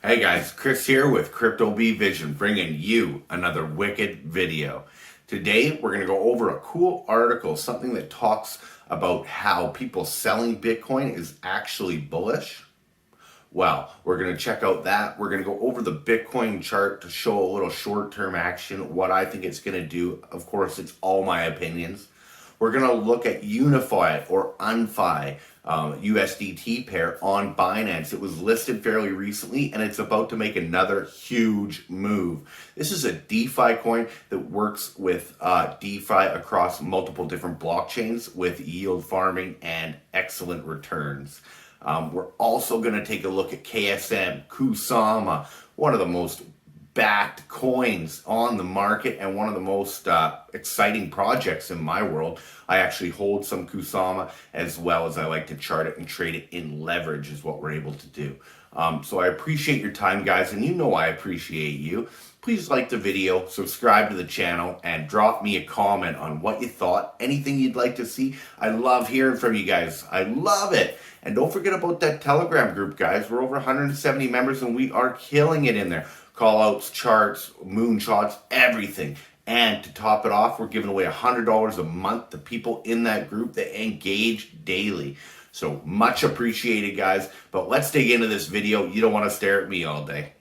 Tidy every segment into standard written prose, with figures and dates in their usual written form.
Hey guys, Chris here with Crypto Bee Vision, bringing you another wicked video. Today we're going to go over a cool article, something that talks about how people selling Bitcoin is actually bullish. Well, we're going to check out that. We're going to go over the Bitcoin chart to show a little short-term action, what I think it's going to do. Of course, it's all my opinions. We're going to look at Unifi or UNFI USDT pair on Binance. It was listed fairly recently and it's about to make another huge move. This is a DeFi coin that works with DeFi across multiple different blockchains with yield farming and excellent returns. We're also going to take a look at KSM, Kusama, one of the most backed coins on the market and one of the most exciting projects in my world. I actually hold some Kusama, as well as I like to chart it and trade it in leverage is what we're able to do. So I appreciate your time, guys, and you know I appreciate you. Please like the video, subscribe to the channel, and drop me a comment on what you thought, anything you'd like to see. I love hearing from you guys. I love it. And don't forget about that Telegram group, guys. We're over 170 members and we are killing it in there. Call outs, charts, moonshots, everything. And to top it off, we're giving away $100 a month to people in that group that engage daily. So much appreciated, guys. But let's dig into this video. You don't want to stare at me all day.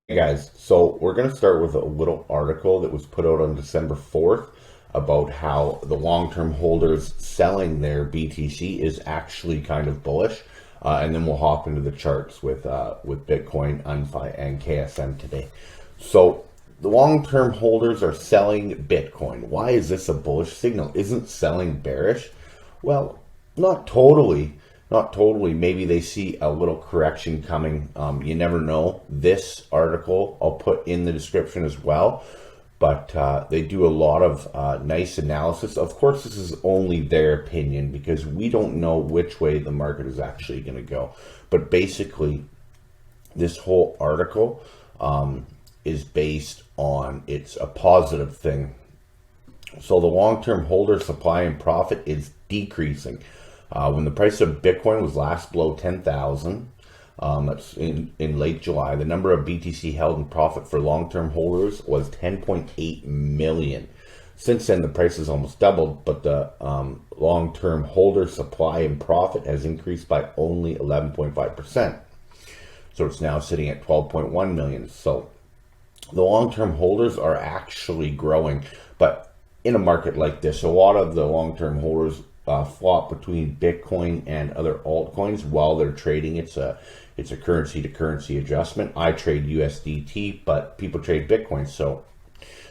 Hey guys, so we're going to start with a little article that was put out on December 4th about how the long-term holders selling their BTC is actually kind of bullish. And then we'll hop into the charts with Bitcoin, UNFI, and KSM today. So the long-term holders are selling Bitcoin. Why is this a bullish signal? Isn't selling bearish? Well, not totally. Not totally. Maybe they see a little correction coming. You never know. This article I'll put in the description as well. But they do a lot of nice analysis. Of course, this is only their opinion because we don't know which way the market is actually going to go. But basically, this whole article is based on it's a positive thing. So the long-term holder supply and profit is decreasing. When the price of Bitcoin was last below 10,000, that's in late July, the number of BTC held in profit for long-term holders was 10.8 million. Since then, the price has almost doubled, but the long-term holder supply and profit has increased by only 11.5%. So it's now sitting at 12.1 million. So the long-term holders are actually growing, but in a market like this, a lot of the long-term holders flop between Bitcoin and other altcoins while they're trading. It's a currency to currency adjustment. I trade USDT, but people trade Bitcoin. So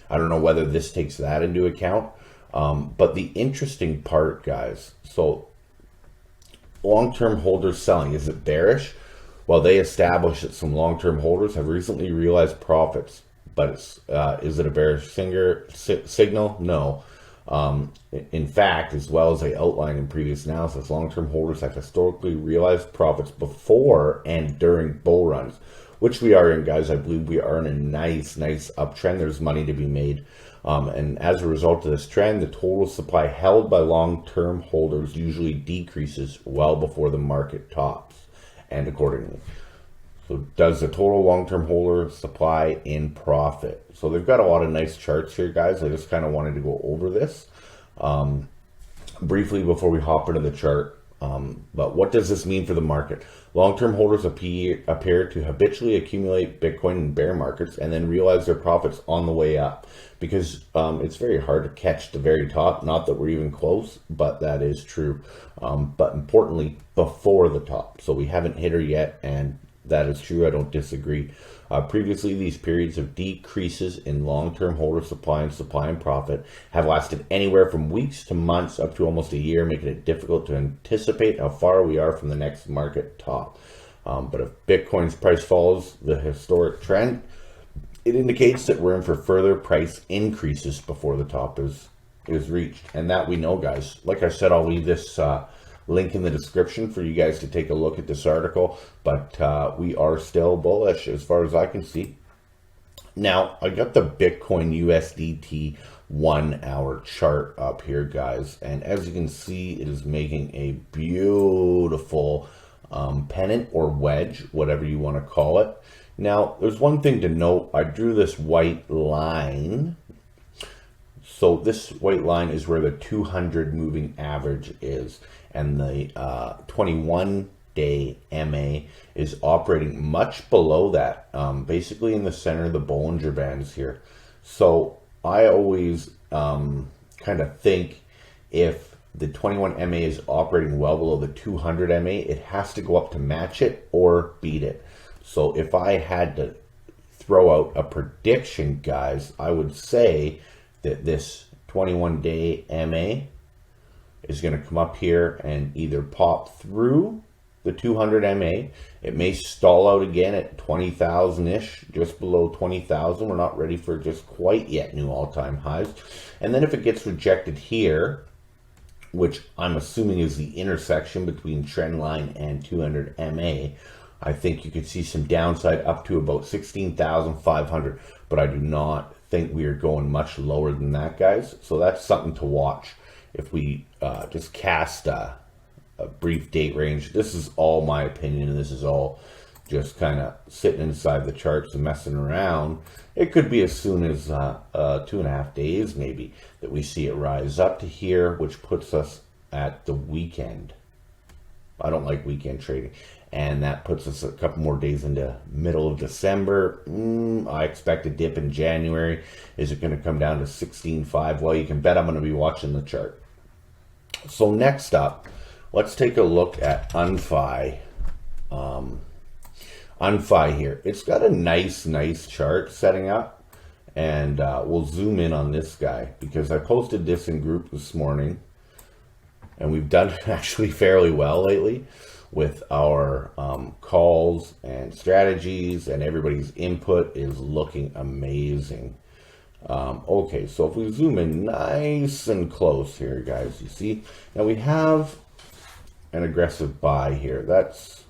I don't know whether this takes that into account. But the interesting part, guys, so long-term holders selling, is it bearish? Well, they established that some long-term holders have recently realized profits, but is it a bearish signal? No. In fact, as well as I outlined in previous analysis, long-term holders have historically realized profits before and during bull runs, which we are in, guys. I believe we are in a nice uptrend. There's money to be made. And as a result of this trend, the total supply held by long-term holders usually decreases well before the market tops, and accordingly. So does the total long-term holder supply in profit? So they've got a lot of nice charts here, guys. I just kind of wanted to go over this briefly before we hop into the chart. But what does this mean for the market? Long-term holders appear to habitually accumulate Bitcoin in bear markets and then realize their profits on the way up, because it's very hard to catch the very top. Not that we're even close, but that is true. But importantly, before the top. So we haven't hit her yet, and that is true. I don't disagree. Previously, these periods of decreases in long-term holder supply and profit have lasted anywhere from weeks to months up to almost a year, making it difficult to anticipate how far we are from the next market top. But if Bitcoin's price follows the historic trend, it indicates that we're in for further price increases before the top is reached. And that we know, guys. Like I said, I'll leave this link in the description for you guys to take a look at this article, but we are still bullish as far as I can see. Now, I got the Bitcoin USDT 1 hour chart up here, guys. And as you can see, it is making a beautiful pennant or wedge, whatever you want to call it. Now, there's one thing to note. I drew this white line. So this white line is where the 200 moving average is. And the 21-day MA is operating much below that, basically in the center of the Bollinger Bands here. So I always kind of think if the 21 MA is operating well below the 200 MA, it has to go up to match it or beat it. So if I had to throw out a prediction, guys, I would say that this 21-day MA is going to come up here and either pop through the 200 MA. It may stall out again at 20,000-ish, just below 20,000. We're not ready for just quite yet new all-time highs. And then if it gets rejected here, which I'm assuming is the intersection between trend line and 200 MA, I think you could see some downside up to about 16,500, but I do not think we are going much lower than that, guys. So that's something to watch. If we just cast a brief date range, this is all my opinion, and this is all just kind of sitting inside the charts and messing around. It could be as soon as 2.5 days maybe that we see it rise up to here, which puts us at the weekend. I don't like weekend trading. And that puts us a couple more days into middle of December. I expect a dip in January. Is it going to come down to 16.5? Well, you can bet I'm going to be watching the chart. So next up, let's take a look at UNFI. UNFI here. It's got a nice chart setting up. And we'll zoom in on this guy because I posted this in group this morning. And we've done actually fairly well lately with our calls and strategies, and everybody's input is looking amazing. Okay, so if we zoom in nice and close here, guys, you see, now we have an aggressive buy here. That's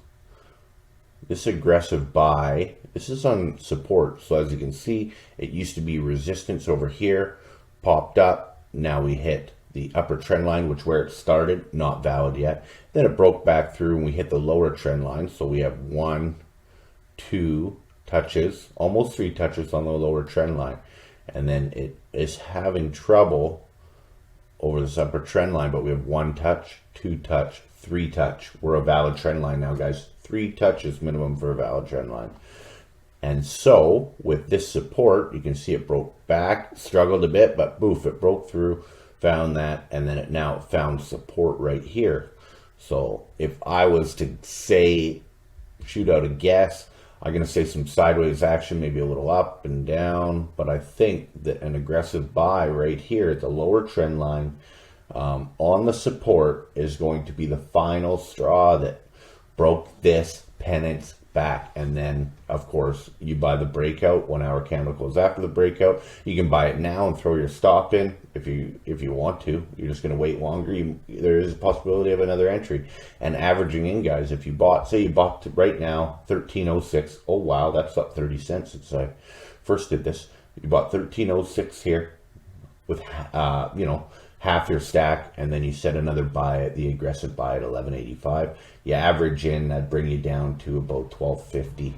this aggressive buy. This is on support. So as you can see, it used to be resistance over here, popped up. Now we hit the upper trend line, which where it started, not valid yet. Then it broke back through and we hit the lower trend line. So we have 1, 2 touches, almost 3 touches on the lower trend line. And then it is having trouble over this upper trend line, but we have 1 touch, 2 touch, 3 touch. We're a valid trend line now, guys. 3 touches minimum for a valid trend line. And so with this support, you can see it broke back, struggled a bit, but boof, it broke through, found that, and then it now found support right here. So if I was to say, shoot out a guess, I'm going to say some sideways action, maybe a little up and down, but I think that an aggressive buy right here at the lower trend line on the support is going to be the final straw that broke this pennant back. And then of course you buy the breakout 1 hour candle goes after the breakout. You can buy it now and throw your stop in if you want to. You're just going to wait longer. There is a possibility of another entry. And averaging in, guys, if you bought, say you bought right now 1306, oh wow, that's up 30 cents since I first did this. You bought 1306 here with half your stack, and then you set another buy at the aggressive buy at 1185. You average in, that'd bring you down to about 1250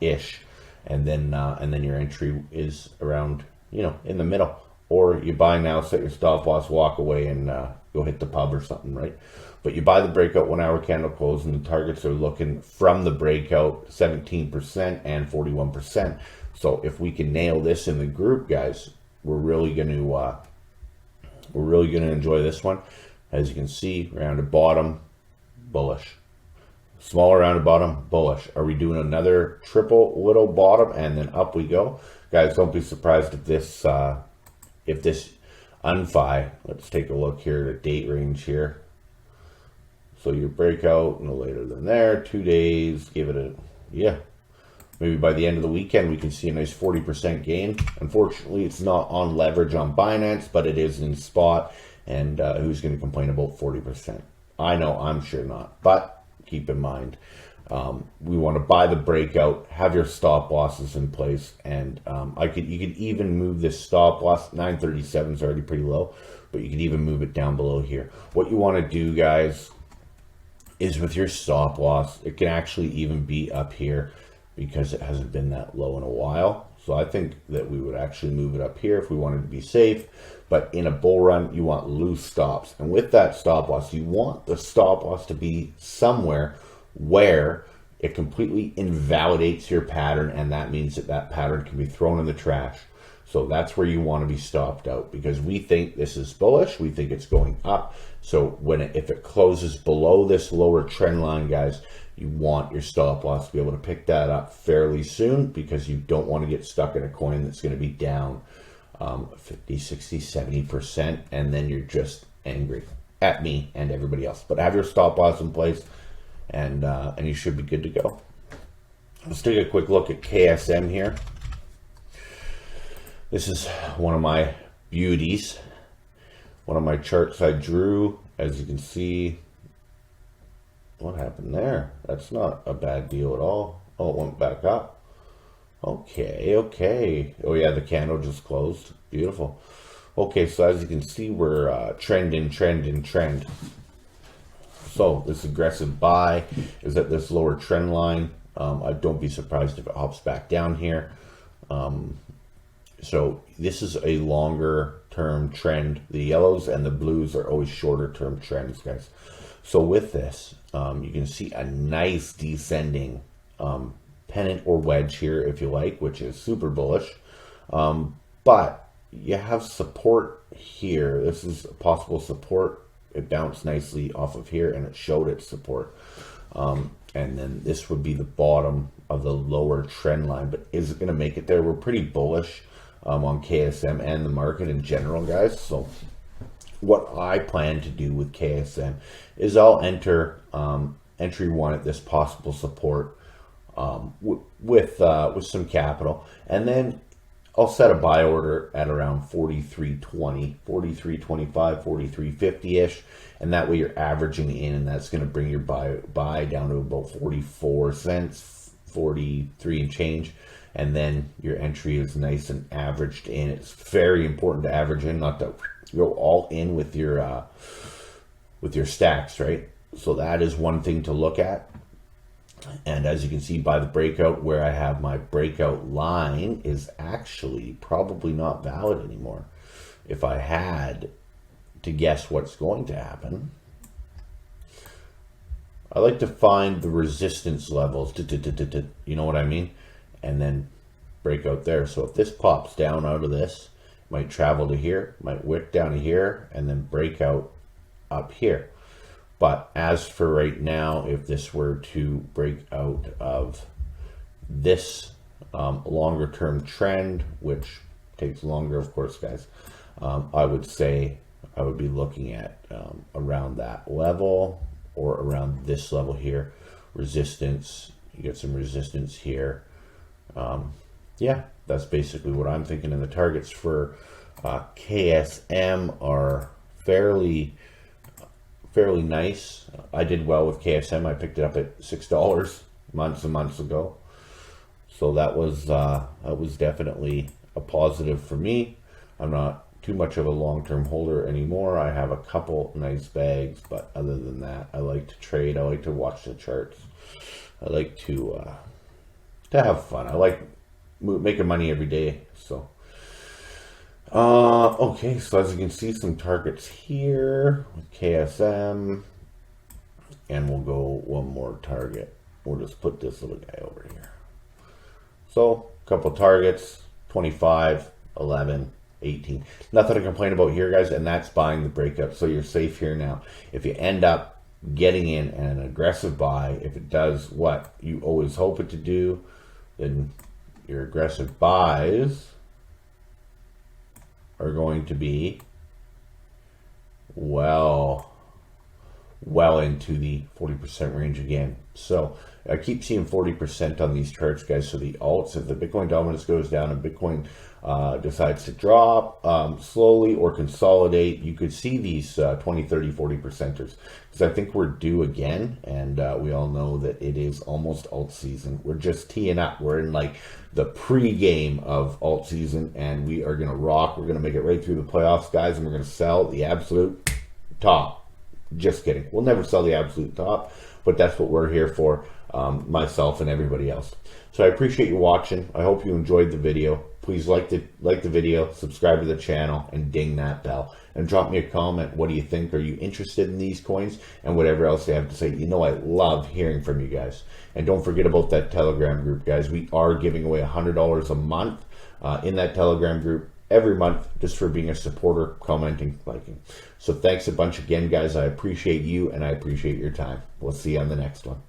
ish, and then your entry is around in the middle. Or you buy now, set your stop loss, walk away, and go hit the pub or something, right? But you buy the breakout 1 hour candle close, and the targets are looking from the breakout 17% and 41%. So if we can nail this in the group, guys, we're really going to enjoy this one. As you can see, rounded bottom, bullish. Smaller rounded bottom, bullish. Are we doing another triple little bottom and then up we go? Guys, don't be surprised if this UNFI, let's take a look here at date range here. So your breakout no later than there, 2 days, give it a, maybe by the end of the weekend, we can see a nice 40% gain. Unfortunately, it's not on leverage on Binance, but it is in spot. And who's going to complain about 40%? I know, I'm sure not. But keep in mind, We want to buy the breakout, have your stop losses in place, and you could even move this stop loss. 937 is already pretty low, but you could even move it down below here. What you want to do, guys, is with your stop loss, it can actually even be up here because it hasn't been that low in a while. So I think that we would actually move it up here if we wanted to be safe. But in a bull run, you want loose stops. And with that stop loss, you want the stop loss to be somewhere where it completely invalidates your pattern, and that means that that pattern can be thrown in the trash. So that's where you want to be stopped out, because we think this is bullish. We think it's going up. So if it closes below this lower trend line, guys, you want your stop loss to be able to pick that up fairly soon, because you don't want to get stuck in a coin that's going to be down 50, 60, 70%, and then you're just angry at me and everybody else. But have your stop loss in place, and you should be good to go. Let's take a quick look at KSM here. This is one of my beauties, one of my charts I drew. As you can see, what happened there? That's not a bad deal at all. Oh, it went back up. Okay. Oh yeah, the candle just closed. Beautiful. Okay, so as you can see, we're trend. So this aggressive buy is at this lower trend line. I don't be surprised if it hops back down here. So this is a longer term trend. The yellows and the blues are always shorter term trends, guys. So with this, you can see a nice descending pennant or wedge here, if you like, which is super bullish. But you have support here. This is a possible support. It bounced nicely off of here, and it showed its support. And then this would be the bottom of the lower trend line. But is it going to make it there? We're pretty bullish on KSM and the market in general, guys. So what I plan to do with KSM is I'll enter entry one at this possible support with some capital, and then I'll set a buy order at around 43.20, 43.25, 43.50-ish, and that way you're averaging in, and that's going to bring your buy down to about 44 cents, 43 and change, and then your entry is nice and averaged in. It's very important to average in, not to go all in with your stacks, right? So that is one thing to look at. And as you can see by the breakout, where I have my breakout line is actually probably not valid anymore. If I had to guess what's going to happen, I like to find the resistance levels, you know what I mean? And then break out there. So if this pops down out of this, it might travel to here, might wick down to here, and then break out up here. But as for right now, if this were to break out of this longer term trend, which takes longer, of course, guys, I would say I would be looking at around that level or around this level here. Resistance, you get some resistance here. Yeah, that's basically what I'm thinking. And the targets for KSM are fairly nice. I did well with KSM. I picked it up at $6 months and months ago, so that was definitely a positive for me. I'm not too much of a long-term holder anymore. I have a couple nice bags, but other than that, I like to trade. I like to watch the charts. I like to have fun. I like making money every day. So okay, so as you can see, some targets here with KSM, and we'll go one more target. We'll just put this little guy over here. So a couple targets, 25, 11, 18. Nothing to complain about here, guys, and that's buying the breakup. So you're safe here now. If you end up getting in an aggressive buy, if it does what you always hope it to do, then your aggressive buys are going to be well into the 40% range again. So I keep seeing 40% on these charts, guys. So the alts, if the Bitcoin dominance goes down and Bitcoin decides to drop slowly or consolidate, you could see these 20, 30, 40 percenters. Because I think we're due again, and we all know that it is almost alt season. We're just teeing up. We're in like the pre-game of alt season, and we are going to rock. We're going to make it right through the playoffs, guys, and we're going to sell the absolute top. Just kidding. We'll never sell the absolute top, but that's what we're here for, myself and everybody else. So I appreciate you watching. I hope you enjoyed the video. Please like the video, subscribe to the channel, and ding that bell. And drop me a comment. What do you think? Are you interested in these coins? And whatever else they have to say. You know I love hearing from you guys. And don't forget about that Telegram group, guys. We are giving away $100 a month in that Telegram group every month, just for being a supporter, commenting, liking. So thanks a bunch again, guys. I appreciate you, and I appreciate your time. We'll see you on the next one.